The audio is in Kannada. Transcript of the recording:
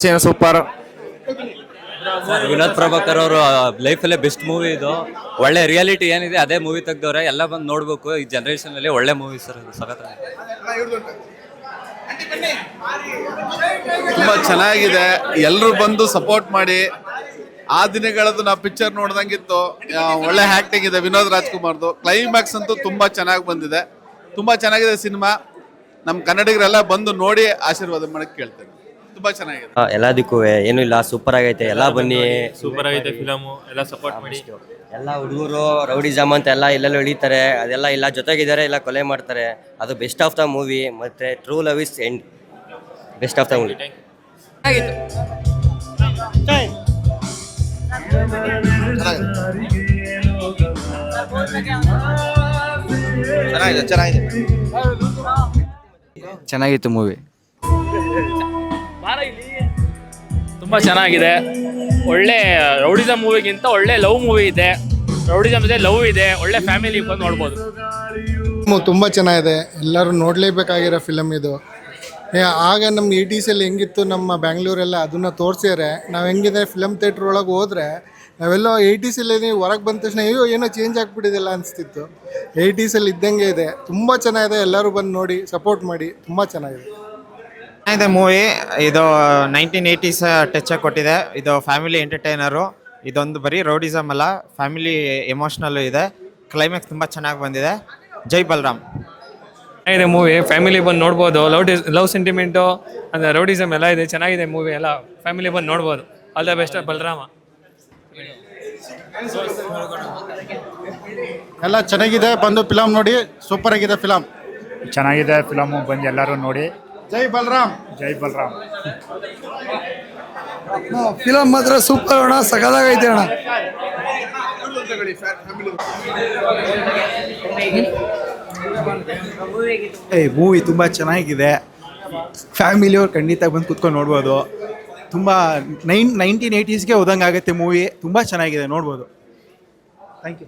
ಸೂಪರ್. ವಿನೋದ್ ಪ್ರಭಾಕರ್ ಅವರು ಲೈಫಲ್ಲೇ ಬೆಸ್ಟ್ ಮೂವಿ ಇದು. ಒಳ್ಳೆ ರಿಯಾಲಿಟಿ ಏನಿದೆ ಅದೇ ಮೂವಿ ತೆಗ್ದವ್ರೆ, ಎಲ್ಲ ಬಂದು ನೋಡ್ಬೇಕು. ಈ ಜನರೇಷನ್ ಅಲ್ಲಿ ಒಳ್ಳೆ ಮೂವಿ ಸರ್, ಸಖತ್. ತುಂಬಾ ಚೆನ್ನಾಗಿದೆ, ಎಲ್ಲರೂ ಬಂದು ಸಪೋರ್ಟ್ ಮಾಡಿ. ಆ ದಿನಗಳದ್ದು ನಾವು ಪಿಕ್ಚರ್ ನೋಡ್ದಂಗಿತ್ತು. ಒಳ್ಳೆ ಆಕ್ಟಿಂಗ್ ಇದೆ ವಿನೋದ್ ರಾಜ್ಕುಮಾರ್ದು. ಕ್ಲೈಮ್ಯಾಕ್ಸ್ ಅಂತೂ ತುಂಬಾ ಚೆನ್ನಾಗಿ ಬಂದಿದೆ, ತುಂಬಾ ಚೆನ್ನಾಗಿದೆ ಸಿನಿಮಾ. ನಮ್ಮ ಕನ್ನಡಿಗರೆಲ್ಲ ಬಂದು ನೋಡಿ ಆಶೀರ್ವಾದ ಮಾಡಕ್ ಕೇಳ್ತೇನೆ. ತುಂಬಾ ಚೆನ್ನಾಗಿದೆ, ಎಲ್ಲದಕ್ಕೂ ಏನು ಇಲ್ಲ, ಸೂಪರ್ ಆಗೈತೆ. ಎಲ್ಲ ಬನ್ನಿ, ಸೂಪರ್ ಆಗೈತೆ ಫಿಲಮು, ಎಲ್ಲ ಸಪೋರ್ಟ್ ಮಾಡಿ. ಎಲ್ಲ ಹುಡುಗರು ರೌಡಿಸಮ್ ಅಂತ ಎಲ್ಲ ಇಲ್ಲೆಲ್ಲ ಹಿಡಿತಾರೆ, ಅದೆಲ್ಲ ಇಲ್ಲ ಜೊತೆಗಿದ್ದಾರೆ, ಇಲ್ಲ ಕೊಲೆ ಮಾಡ್ತಾರೆ. ಅದು ಬೆಸ್ಟ್ ಆಫ್ ದ ಮೂವಿ. ಮತ್ತೆ true love is end, best of the movie. ಚೆನ್ನಾಗಿತ್ತು ಮೂವಿ. ತುಂಬ ಚೆನ್ನಾಗಿದೆ. ಒಳ್ಳೆ ರೌಡಿಸಮ್ ಮೂವಿಗಿಂತ ಒಳ್ಳೆ ಲವ್ ಮೂವಿ ಇದೆ. ರೌಡಿಸಮ್ ಇದೆ, ಲವ್ ಇದೆ, ಒಳ್ಳೆ ಫ್ಯಾಮಿಲಿ ಬಂದು ನೋಡ್ಬೋದು. ತುಂಬ ಚೆನ್ನಾಗಿದೆ, ಎಲ್ಲರೂ ನೋಡಲೇಬೇಕಾಗಿರೋ ಫಿಲಮ್ ಇದು. ಆಗ ನಮ್ಮ 80s ಹೆಂಗಿತ್ತು ನಮ್ಮ ಬ್ಯಾಂಗ್ಳೂರೆಲ್ಲ, ಅದನ್ನು ತೋರಿಸಿದ್ರೆ ನಾವು ಹೆಂಗಿದೆ ಫಿಲಮ್ ಥಿಯೇಟ್ರ್ ಒಳಗೆ ಹೋದರೆ ನಾವೆಲ್ಲೋ 80s ಹೊರಗೆ ಬಂದ ತಕ್ಷಣ ಏನೋ ಚೇಂಜ್ ಆಗಿಬಿಟ್ಟಿದೆಲ್ಲ ಅನಿಸ್ತಿತ್ತು. 80s ಇದ್ದಂಗೆ ಇದೆ, ತುಂಬ ಚೆನ್ನಾಗಿದೆ. ಎಲ್ಲರೂ ಬಂದು ನೋಡಿ ಸಪೋರ್ಟ್ ಮಾಡಿ, ತುಂಬ ಚೆನ್ನಾಗಿದೆ. ಇದೆ ಮೂವಿ ಇದು. 1980s ಟಚ್ ಕೊಟ್ಟಿದೆ. ಇದು ಫ್ಯಾಮಿಲಿ ಎಂಟರ್ಟೈನರು. ಇದೊಂದು ಬರೀ ರೌಡಿಸಮ್ ಅಲ್ಲ, ಫ್ಯಾಮಿಲಿ ಎಮೋಷ್ನಲ್ಲು ಇದೆ. ಕ್ಲೈಮ್ಯಾಕ್ಸ್ ತುಂಬ ಚೆನ್ನಾಗಿ ಬಂದಿದೆ. ಜೈ ಬಲರಾಮ್. ಇದೆ ಮೂವಿ, ಫ್ಯಾಮಿಲಿ ಬಂದು ನೋಡ್ಬೋದು. ಲವ್ ಸೆಂಟಿಮೆಂಟು ಅಂದರೆ ರೌಡಿಸಮ್ ಎಲ್ಲ ಇದೆ, ಚೆನ್ನಾಗಿದೆ ಮೂವಿ. ಎಲ್ಲ ಫ್ಯಾಮಿಲಿ ಬಂದು ನೋಡ್ಬೋದು. All the best Balarama. ಎಲ್ಲ ಚೆನ್ನಾಗಿದೆ, ಬಂದು ಫಿಲಮ್ ನೋಡಿ. ಸೂಪರ್ ಆಗಿದೆ ಫಿಲಮ್, ಚೆನ್ನಾಗಿದೆ ಫಿಲಮು, ಬಂದು ಎಲ್ಲರೂ ನೋಡಿ. ಜೈ ಬಲರಾಮ್. ಜೈ ಬಲರಾಮ್. ಫಿಲಮ್ ಮಾತ್ರ ಸೂಪರ್ ಅಣ್ಣ, ಸಗದಾಗೈತೆ ಅಣ್ಣ. ಮೂವಿ ತುಂಬ ಚೆನ್ನಾಗಿದೆ. ಫ್ಯಾಮಿಲಿಯವ್ರು ಖಂಡಿತ ಬಂದು ಕುತ್ಕೊಂಡು ನೋಡ್ಬೋದು. ತುಂಬ 1980s ಹೋದಂಗೆ ಆಗುತ್ತೆ ಮೂವಿ. ತುಂಬ ಚೆನ್ನಾಗಿದೆ, ನೋಡ್ಬೋದು. Thank you.